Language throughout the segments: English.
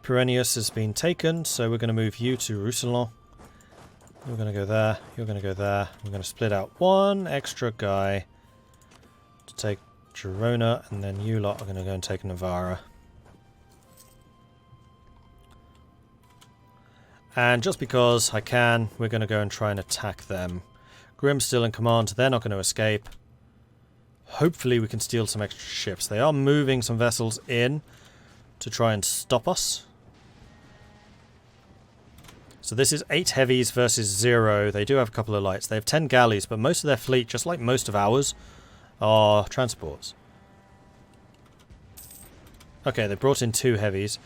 Perennius has been taken, so we're going to move you to Roussillon. You're going to go there. You're going to go there. We're going to split out one extra guy to take Girona, and then you lot are going to go and take Navarra. And just because I can, we're going to go and try and attack them. Grimm's still in command. They're not going to escape. Hopefully we can steal some extra ships. They are moving some vessels in to try and stop us. So this is 8 heavies versus 0. They do have a couple of lights. They have 10 galleys, but most of their fleet, just like most of ours, are transports. Okay, they brought in 2 heavies.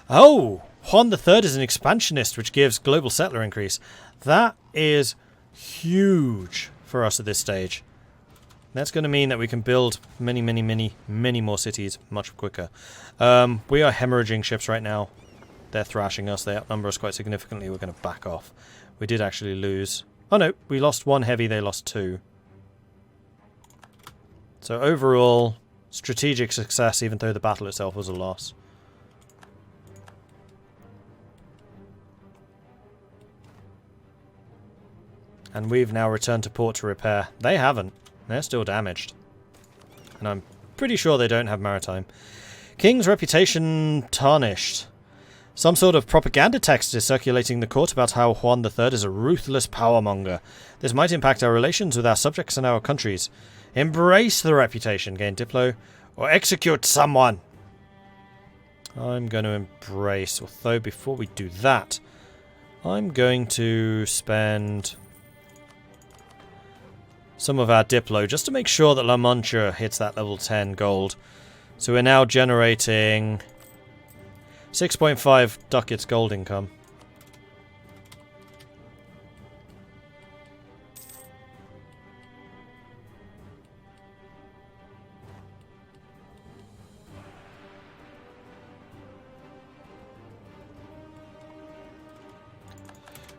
Oh! Juan III is an expansionist, which gives global settler increase. That is huge for us at this stage. That's going to mean that we can build many more cities much quicker. We are hemorrhaging ships right now. They're thrashing us. They outnumber us quite significantly. We're going to back off. We did actually lose. Oh no, we lost 1 heavy. They lost 2. So overall, strategic success, even though the battle itself was a loss. And we've now returned to port to repair. They haven't. They're still damaged. And I'm pretty sure they don't have maritime. King's reputation tarnished. Some sort of propaganda text is circulating in the court about how Juan III is a ruthless powermonger. This might impact our relations with our subjects and our countries. Embrace the reputation, gain Diplo, or execute someone. I'm going to embrace, although before we do that, I'm going to spend some of our Diplo just to make sure that La Mancha hits that level 10 gold. So we're now generating 6.5 ducats gold income.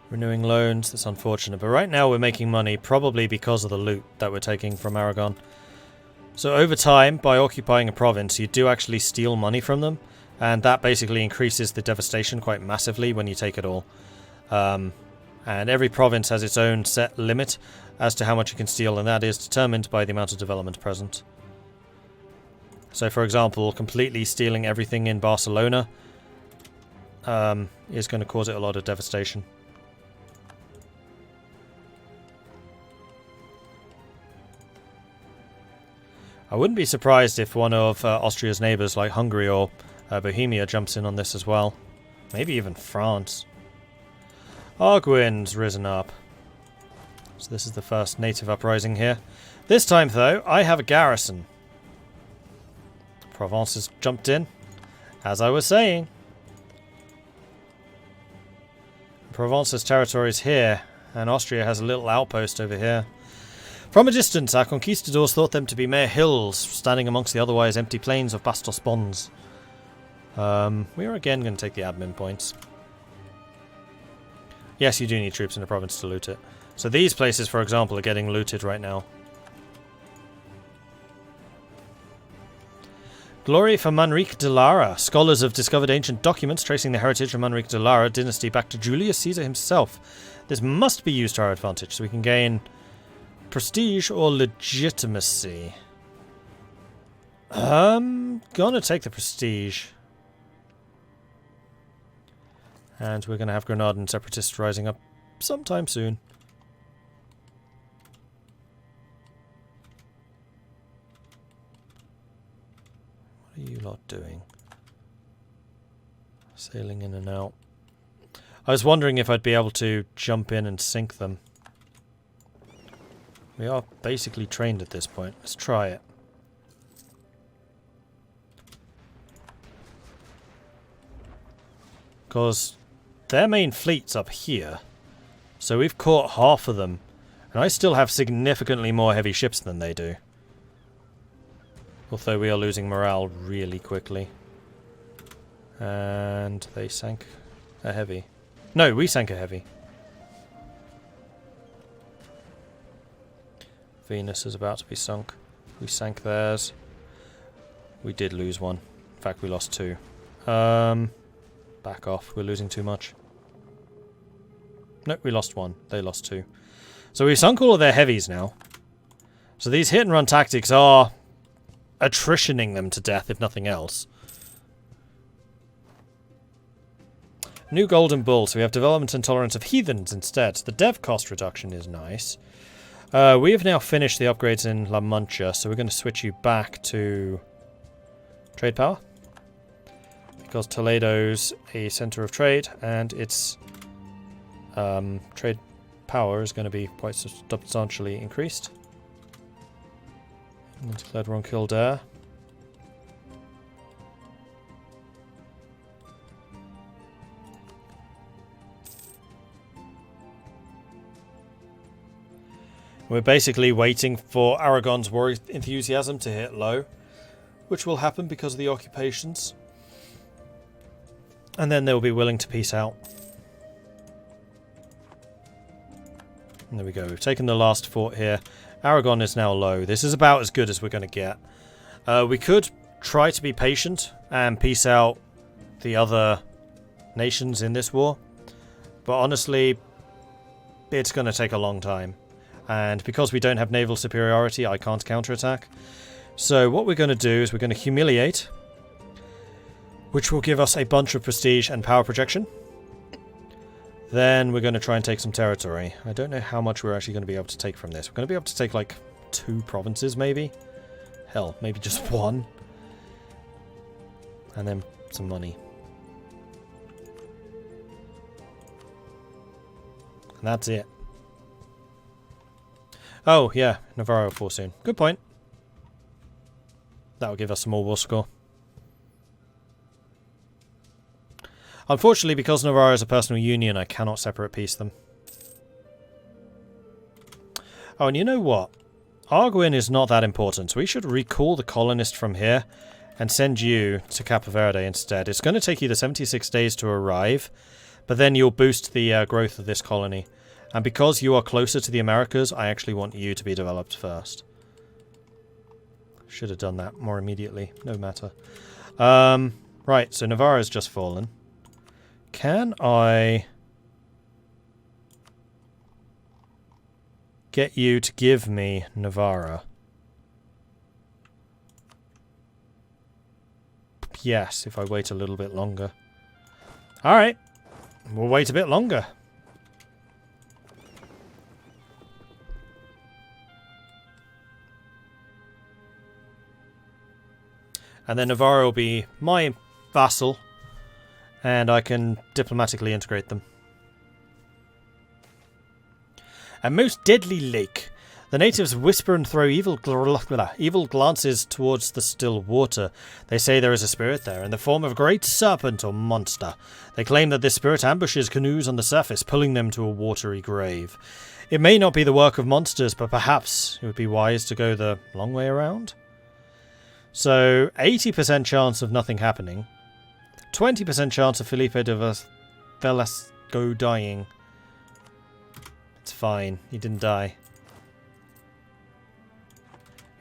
Renewing loans, that's unfortunate. But right now we're making money, probably because of the loot that we're taking from Aragon. So over time, by occupying a province, you do actually steal money from them. And that basically increases the devastation quite massively when you take it all. And every province has its own set limit as to how much you can steal, and that is determined by the amount of development present. So for example, completely stealing everything in Barcelona is going to cause it a lot of devastation. I wouldn't be surprised if one of Austria's neighbours, like Hungary or Bohemia, jumps in on this as well. Maybe even France. Arguin's risen up. So this is the first native uprising here. This time, though, I have a garrison. Provence has jumped in, as I was saying. Provence's territory is here, and Austria has a little outpost over here. From a distance, our conquistadors thought them to be mere hills, standing amongst the otherwise empty plains of Bastos Pons. We are again going to take the admin points. Yes, you do need troops in the province to loot it. So these places, for example, are getting looted right now. Glory for Manrique de Lara. Scholars have discovered ancient documents tracing the heritage of Manrique de Lara dynasty back to Julius Caesar himself. This must be used to our advantage, so we can gain prestige or legitimacy. Gonna take the prestige. And we're gonna have Granadan separatists rising up sometime soon. What are you lot doing? Sailing in and out. I was wondering if I'd be able to jump in and sink them. We are basically trained at this point. Let's try it. Because their main fleet's up here. So we've caught half of them. And I still have significantly more heavy ships than they do. Although we are losing morale really quickly. And they sank a heavy. No, we sank a heavy. Venus is about to be sunk. We sank theirs. We did lose one. In fact, we lost two. back off. We're losing too much. Nope, we lost one. They lost two. So we've sunk all of their heavies now. So these hit and run tactics are attritioning them to death, if nothing else. New Golden Bull. So we have development and tolerance of heathens instead. The dev cost reduction is nice. We have now finished the upgrades in La Mancha, so we're going to switch you back to trade power. Because Toledo's a center of trade, and its trade power is going to be quite substantially increased. And declared we're on Kildare. We're basically waiting for Aragon's war enthusiasm to hit low, which will happen because of the occupations. And then they'll be willing to peace out. And there we go. We've taken the last fort here. Aragon is now low. This is about as good as we're going to get. We could try to be patient and peace out the other nations in this war. But honestly, it's going to take a long time. And because we don't have naval superiority, I can't counterattack. So what we're going to do is we're going to humiliate, which will give us a bunch of prestige and power projection. Then we're going to try and take some territory. I don't know how much we're actually going to be able to take from this. We're going to be able to take like 2 provinces maybe. Hell, maybe just 1. And then some money. And that's it. Oh, yeah, Navarro 4 soon. Good point. That will give us some more war score. Unfortunately, because Navarro is a personal union, I cannot separate peace them. Oh, and you know what? Arguin is not that important. We should recall the colonist from here and send you to Capo Verde instead. It's going to take you the 76 days to arrive, but then you'll boost the growth of this colony. And because you are closer to the Americas, I actually want you to be developed first. Should have done that more immediately. No matter. Right, so Navarro's just fallen. Can I get you to give me Navarra? Yes, if I wait a little bit longer. Alright, we'll wait a bit longer. And then Navarro will be my vassal, and I can diplomatically integrate them. A most deadly lake. The natives whisper and throw evil glances towards the still water. They say there is a spirit there, in the form of a great serpent or monster. They claim that this spirit ambushes canoes on the surface, pulling them to a watery grave. It may not be the work of monsters, but perhaps it would be wise to go the long way around? So, 80% chance of nothing happening. 20% chance of Felipe de Velasco dying. It's fine. He didn't die.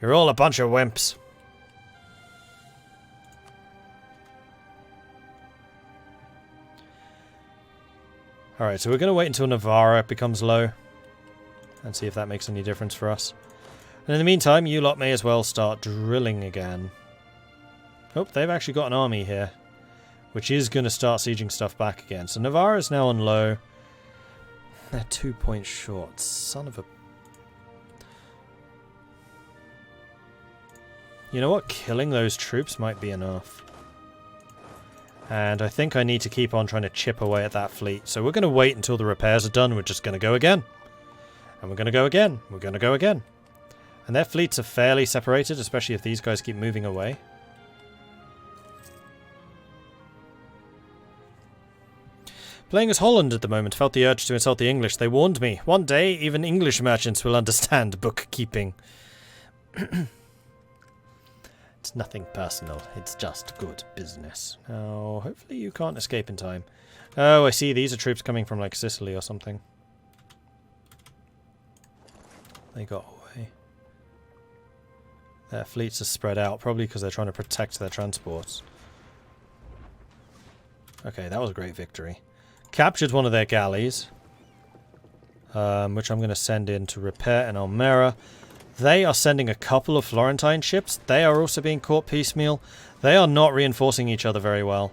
You're all a bunch of wimps. Alright, so we're going to wait until Navarra becomes low. And see if that makes any difference for us. And in the meantime, you lot may as well start drilling again. Oh, they've actually got an army here. Which is going to start sieging stuff back again. So Navarra's now on low. They're 2 points short. Son of a... You know what? Killing those troops might be enough. And I think I need to keep on trying to chip away at that fleet. So we're going to wait until the repairs are done. We're just going to go again. And we're going to go again. We're going to go again. And their fleets are fairly separated, especially if these guys keep moving away. Playing as Holland at the moment, felt the urge to insult the English. They warned me. One day, even English merchants will understand bookkeeping. It's nothing personal. It's just good business. Now, hopefully you can't escape in time. Oh, I see. These are troops coming from, like, Sicily or something. They got away. Their fleets are spread out, probably because they're trying to protect their transports. Okay, that was a great victory. Captured one of their galleys, which I'm going to send in to repair in Almera. They are sending a couple of Florentine ships. They are also being caught piecemeal. They are not reinforcing each other very well.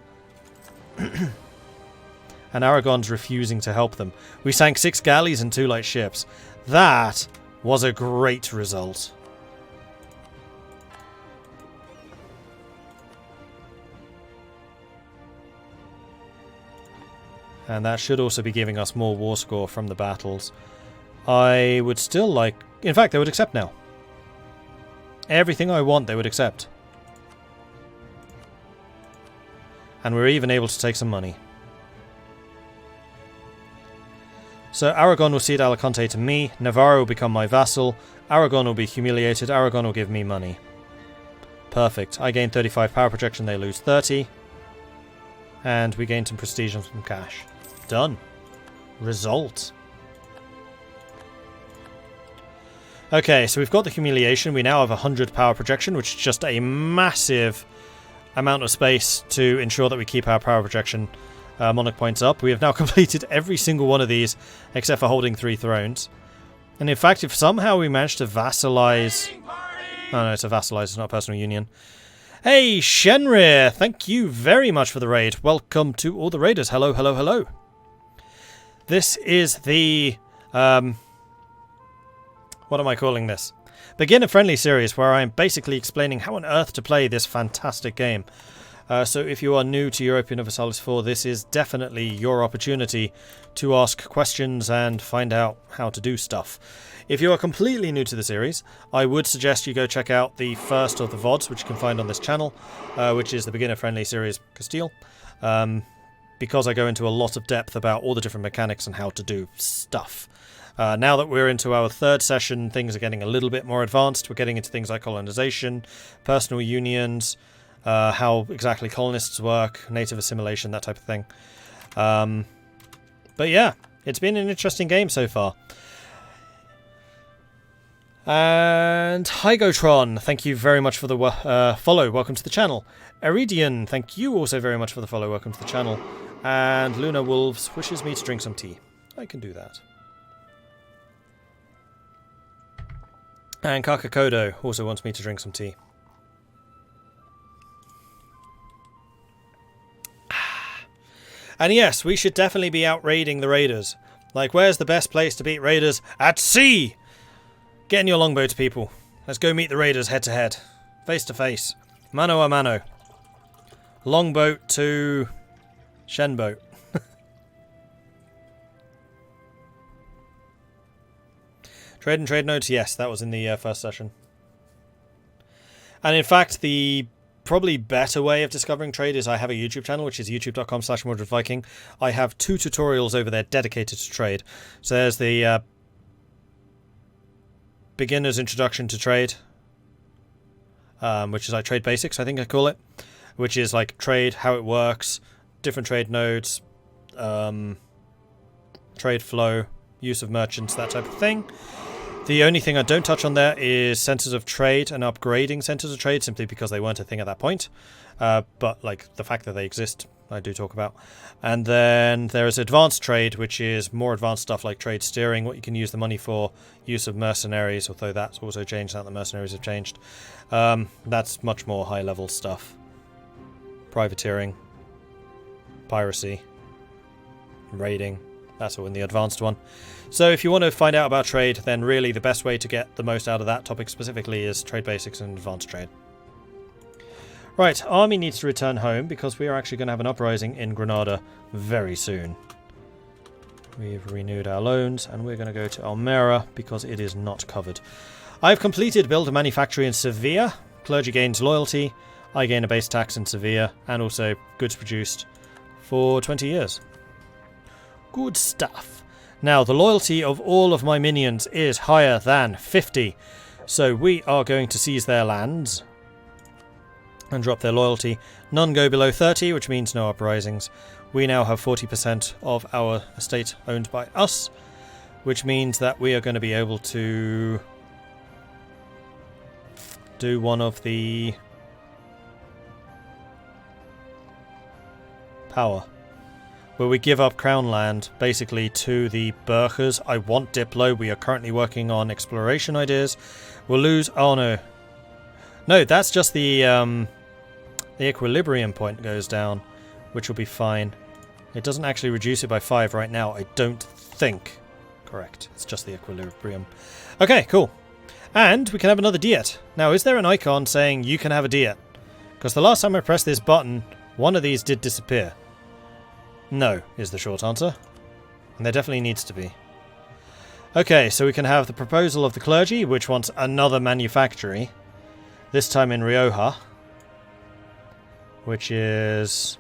And Aragon's refusing to help them. We sank 6 galleys and 2 light ships. That was a great result. And that should also be giving us more war score from the battles. I would still like... In fact, they would accept now. Everything I want, they would accept. And we're even able to take some money. So Aragon will cede Alicante to me. Navarro will become my vassal. Aragon will be humiliated. Aragon will give me money. Perfect. I gain 35 power projection. They lose 30. And we gain some prestige and some cash. Done. Result. Okay, so we've got the humiliation. We now have 100 power projection, which is just a massive amount of space to ensure that we keep our power projection monarch points up. We have now completed every single one of these, except for holding 3 thrones. And in fact, if somehow we manage to vassalize... Oh no, it's a vassalize, it's not a personal union. Hey, Shenrir! Thank you very much for the raid. Welcome to all the raiders. Hello, hello, hello. This is the... what am I calling this? Beginner-friendly series, where I'm basically explaining how on earth to play this fantastic game. So if you are new to Europa Universalis IV, this is definitely your opportunity to ask questions and find out how to do stuff. If you are completely new to the series, I would suggest you go check out the first of the VODs, which you can find on this channel, which is the beginner-friendly series Castile, because I go into a lot of depth about all the different mechanics and how to do stuff. Now that we're into our 3rd session, things are getting a little bit more advanced. We're getting into things like colonization, personal unions, how exactly colonists work, native assimilation, that type of thing. But yeah, it's been an interesting game so far. And Hygotron, thank you very much for the follow. Welcome to the channel. Eridian, thank you also very much for the follow. Welcome to the channel. And Luna Wolves wishes me to drink some tea. I can do that. And Kakakodo also wants me to drink some tea. And yes, we should definitely be out raiding the raiders. Like, where's the best place to beat raiders? At sea! Get in your longboats, people. Let's go meet the raiders head to head. Face to face. Mano a mano. Longboat to... Shenboat. Trade and trade notes, yes, that was in the first session. And in fact, the probably better way of discovering trade is I have a YouTube channel, which is youtube.com/MordredViking. I have 2 tutorials over there dedicated to trade. So there's the beginner's introduction to trade, which is like trade basics, I think I call it, which is like trade, how it works, different trade nodes, trade flow, use of merchants, that type of thing. The only thing I don't touch on there is centers of trade and upgrading centers of trade, simply because they weren't a thing at that point. But like the fact that they exist, I do talk about. And then there is advanced trade, which is more advanced stuff like trade steering, what you can use the money for, use of mercenaries, although that's also changed now that the mercenaries have changed. That's much more high level stuff. Privateering, piracy, raiding, that's all in the advanced one. So if you want to find out about trade, then really the best way to get the most out of that topic specifically is trade basics and advanced trade. Right, army needs to return home because we are actually going to have an uprising in Granada very soon. We've renewed our loans and we're going to go to Almera because it is not covered. I've completed build a manufactory in Sevilla. Clergy gains loyalty. I gain a base tax in Sevilla and also goods produced for 20 years. Good stuff. Now, the loyalty of all of my minions is higher than 50. So we are going to seize their lands and drop their loyalty. None go below 30, which means no uprisings. We now have 40% of our estate owned by us, which means that we are going to be able to do one of the power where we give up Crown Land basically to the Burghers. I want Diplo. We are currently working on exploration ideas. We'll lose... Oh, no. No, that's just the equilibrium point goes down, which will be fine. It doesn't actually reduce it by 5 right now, I don't think. Correct. It's just the equilibrium. Okay, cool. And we can have another Diet. Now, is there an icon saying you can have a Diet? Because the last time I pressed this button, one of these did disappear. No, is the short answer. And there definitely needs to be. Okay, so we can have the proposal of the clergy, which wants another manufactory. This time in Rioja. Which is...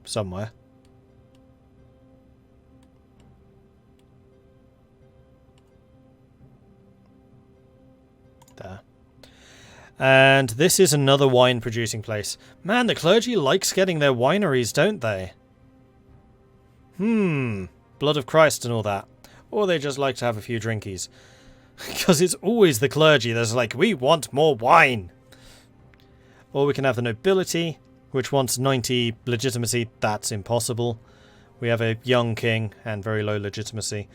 somewhere. There. And this is another wine producing place. Man, the clergy likes getting their wineries, don't they? Blood of Christ and all that. Or they just like to have a few drinkies. Because it's always the clergy that's like, we want more wine. Or we can have the nobility, which wants 90 legitimacy. That's impossible. We have a young king and very low legitimacy.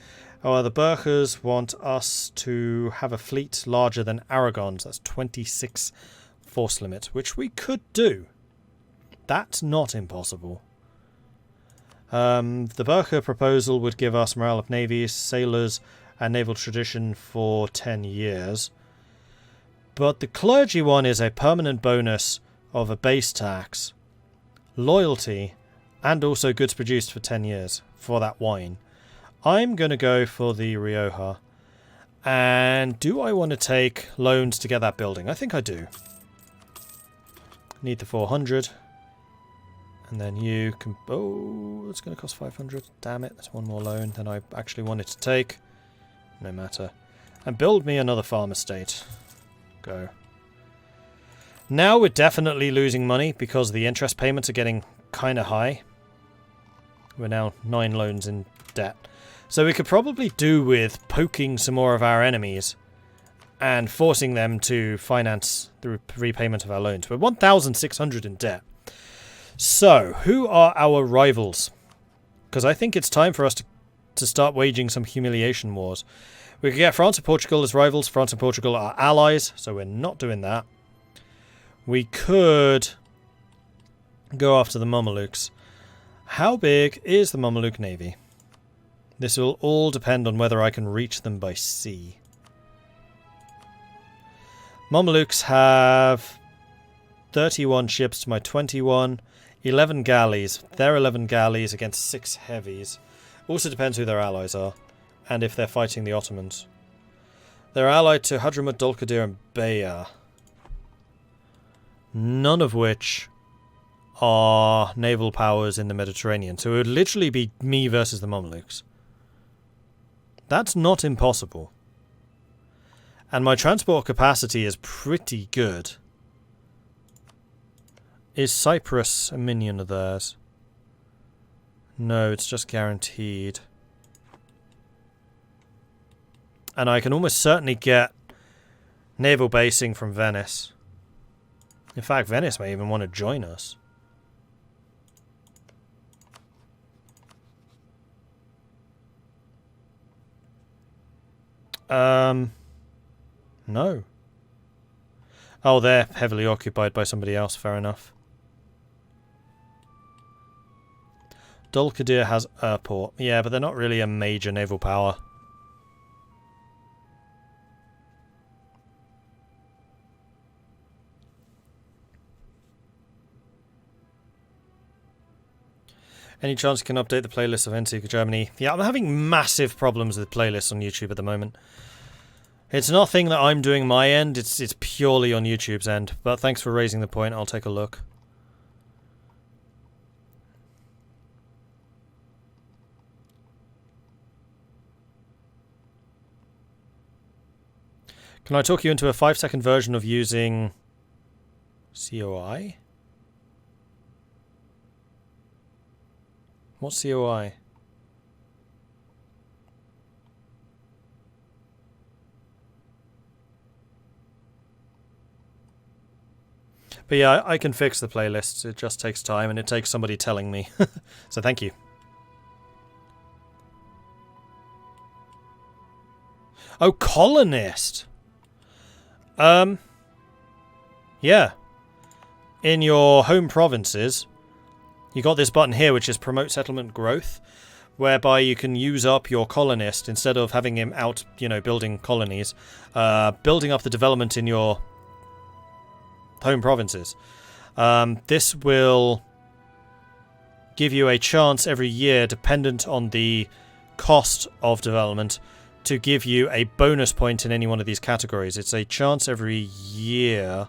Oh, the Burghers want us to have a fleet larger than Aragon's. That's 26 force limit, which we could do. That's not impossible. The Burgher proposal would give us morale of navies, sailors, and naval tradition for 10 years. But the clergy one is a permanent bonus of a base tax, loyalty, and also goods produced for 10 years for that wine. I'm going to go for the Rioja. And do I want to take loans to get that building? I think I do. Need the 400. And then you can... Oh, it's going to cost 500. Damn it, that's one more loan than I actually wanted to take. No matter. And build me another farm estate. Go. Now we're definitely losing money because the interest payments are getting kind of high. We're now 9 loans in debt. So we could probably do with poking some more of our enemies and forcing them to finance the repayment of our loans. We're 1,600 in debt. So, who are our rivals? Because I think it's time for us to start waging some humiliation wars. We could get France and Portugal as rivals. France and Portugal are allies, so we're not doing that. We could go after the Mamelukes. How big is the Mameluke navy? This will all depend on whether I can reach them by sea. Mamelukes have 31 ships to my 21. 11 galleys. They're 11 galleys against 6 heavies. Also depends who their allies are. And if they're fighting the Ottomans. They're allied to Hadramut, Dulkadir and Bayar. None of which are naval powers in the Mediterranean. So it would literally be me versus the Mamelukes. That's not impossible. And my transport capacity is pretty good. Is Cyprus a minion of theirs? No, it's just guaranteed. And I can almost certainly get naval basing from Venice. In fact, Venice may even want to join us. No. Oh, they're heavily occupied by somebody else, fair enough. Dulkadir has a port. Yeah, but they're not really a major naval power. Any chance you can update the playlist of NC Germany? Yeah, I'm having massive problems with playlists on YouTube at the moment. It's nothing that I'm doing my end, it's purely on YouTube's end. But thanks for raising the point, I'll take a look. Can I talk you into a 5-second version of using COI? What's COI? But yeah, I can fix the playlists. It just takes time, and it takes somebody telling me. So thank you. Oh, colonist! Yeah. In your home provinces, you got this button here, which is Promote Settlement Growth, whereby you can use up your colonist instead of having him out, building colonies, building up the development in your home provinces. This will give you a chance every year, dependent on the cost of development, to give you a bonus point in any one of these categories. It's a chance every year.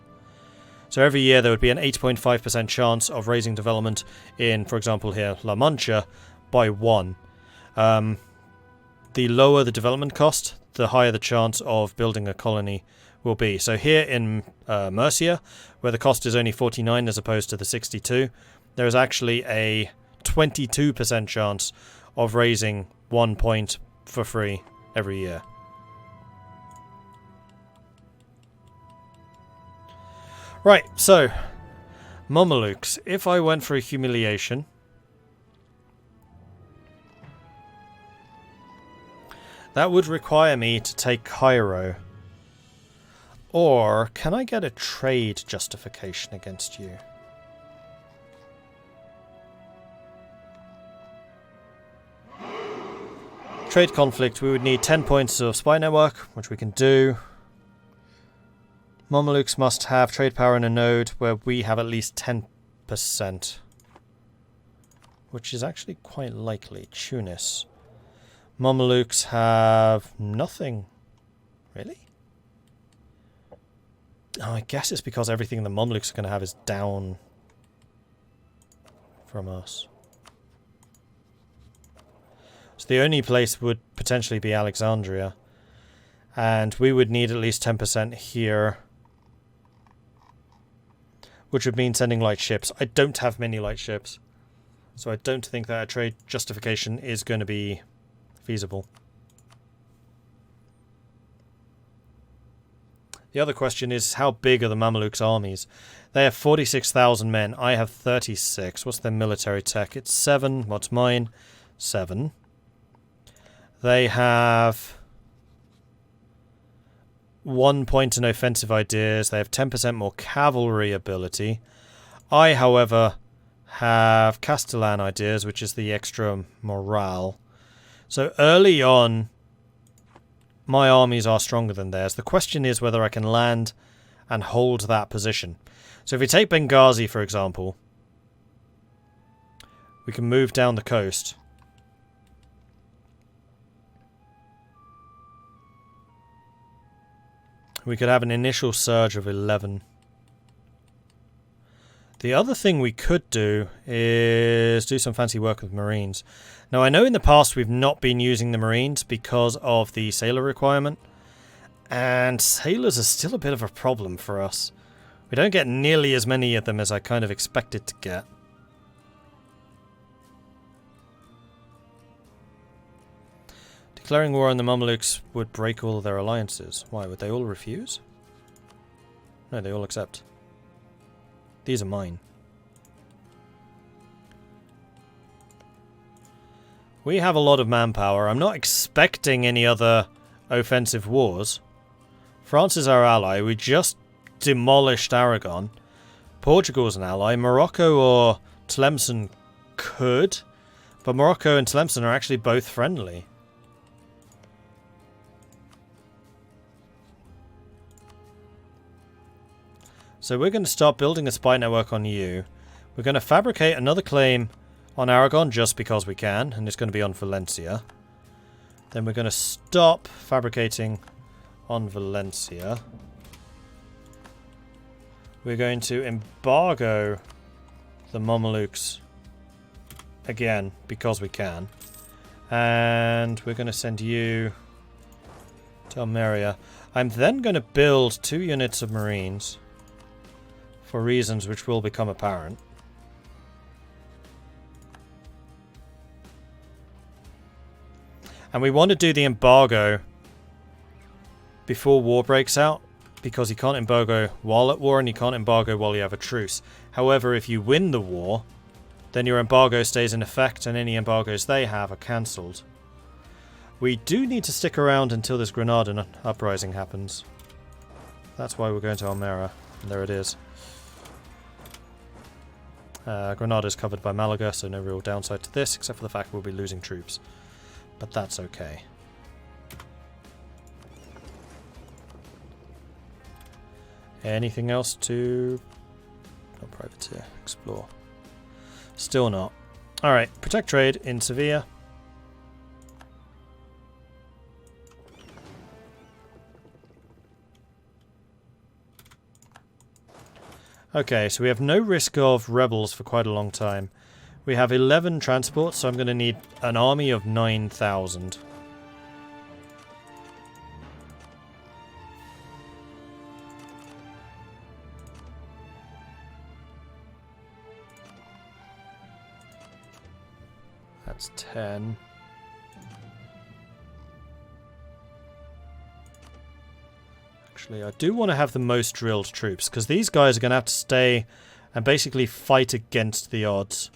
So every year there would be an 8.5% chance of raising development in, for example here, La Mancha, by 1. The lower the development cost, the higher the chance of building a colony will be. So here in Mercia, where the cost is only 49 as opposed to the 62, there is actually a 22% chance of raising 1 point for free every year. Right, so Mamelukes. If I went for a humiliation, that would require me to take Cairo. Or can I get a trade justification against you? Trade conflict, we would need 10 points of spy network, which we can do. Mamelukes must have trade power in a node where we have at least 10%. Which is actually quite likely. Tunis. Mamelukes have nothing. Really? Oh, I guess it's because everything the Mamelukes are going to have is down from us. So the only place would potentially be Alexandria. And we would need at least 10% here. Which would mean sending light ships. I don't have many light ships. So I don't think that a trade justification is going to be feasible. The other question is, how big are the Mamelukes' armies? They have 46,000 men. I have 36. What's their military tech? It's 7. What's mine? 7. They have 1 point in offensive ideas. They have 10% more cavalry ability. I, however, have Castellan ideas, which is the extra morale. So early on, my armies are stronger than theirs. The question is whether I can land and hold that position. So if we take Benghazi, for example, we can move down the coast. We could have an initial surge of 11. The other thing we could do is do some fancy work with Marines. Now, I know in the past we've not been using the Marines because of the sailor requirement. And sailors are still a bit of a problem for us. We don't get nearly as many of them as I kind of expected to get. Declaring war on the Mamelukes would break all of their alliances. Why, would they all refuse? No, they all accept. These are mine. We have a lot of manpower. I'm not expecting any other offensive wars. France is our ally. We just demolished Aragon. Portugal's an ally. Morocco or Tlemcen could. But Morocco and Tlemcen are actually both friendly. So we're going to start building a spy network on you. We're going to fabricate another claim on Aragon just because we can, and it's going to be on Valencia. Then we're going to stop fabricating on Valencia. We're going to embargo the Mamelukes again because we can. And we're going to send you to Almeria. I'm then going to build 2 units of Marines. For reasons which will become apparent. And we want to do the embargo before war breaks out, because you can't embargo while at war and you can't embargo while you have a truce. However, if you win the war, then your embargo stays in effect and any embargoes they have are cancelled. We do need to stick around until this Granadan uprising happens. That's why we're going to Almera. And there it is. Granada is covered by Malaga, so no real downside to this, except for the fact we'll be losing troops. But that's okay. Anything else to... not privateer, explore. Still not. Alright, protect trade in Sevilla. Okay, so we have no risk of rebels for quite a long time. We have 11 transports, so I'm going to need an army of 9,000. That's 10. Actually, I do want to have the most drilled troops, because these guys are going to have to stay and basically fight against the odds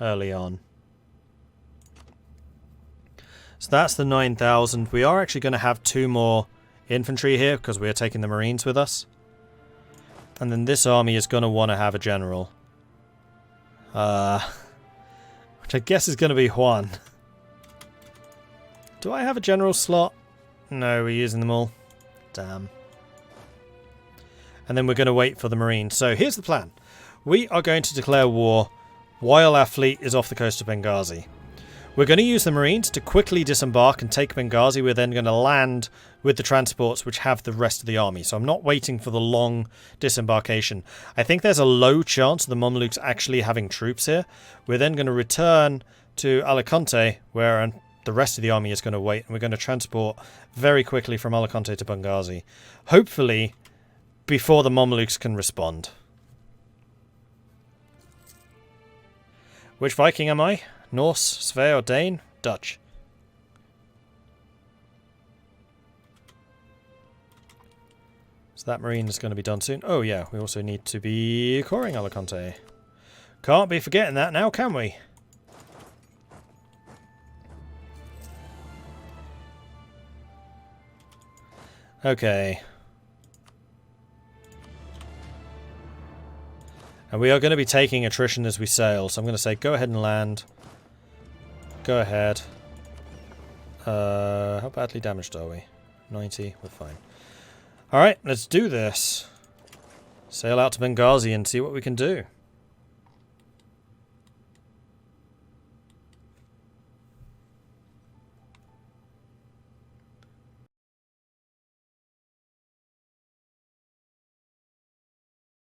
early on. So that's the 9,000. We are actually going to have 2 more infantry here, because we are taking the Marines with us. And then this army is going to want to have a general. Which I guess is going to be Juan. Do I have a general slot? No, we're using them all. Damn. And then we're going to wait for the Marines. So here's the plan. We are going to declare war while our fleet is off the coast of Benghazi. We're going to use the Marines to quickly disembark and take Benghazi. We're then going to land with the transports which have the rest of the army. So I'm not waiting for the long disembarkation. I think there's a low chance of the Mamluks actually having troops here. We're then going to return to Alicante, where the rest of the army is going to wait. And we're going to transport very quickly from Alicante to Benghazi. Hopefully before the Mamluks can respond. Which Viking am I? Norse, Svea or Dane? Dutch. So that marine is going to be done soon. Oh yeah, we also need to be coring Alicante. Can't be forgetting that now, can we? Okay. And we are going to be taking attrition as we sail, so I'm going to say go ahead and land. Go ahead. How badly damaged are we? 90, we're fine. Alright, let's do this. Sail out to Benghazi and see what we can do.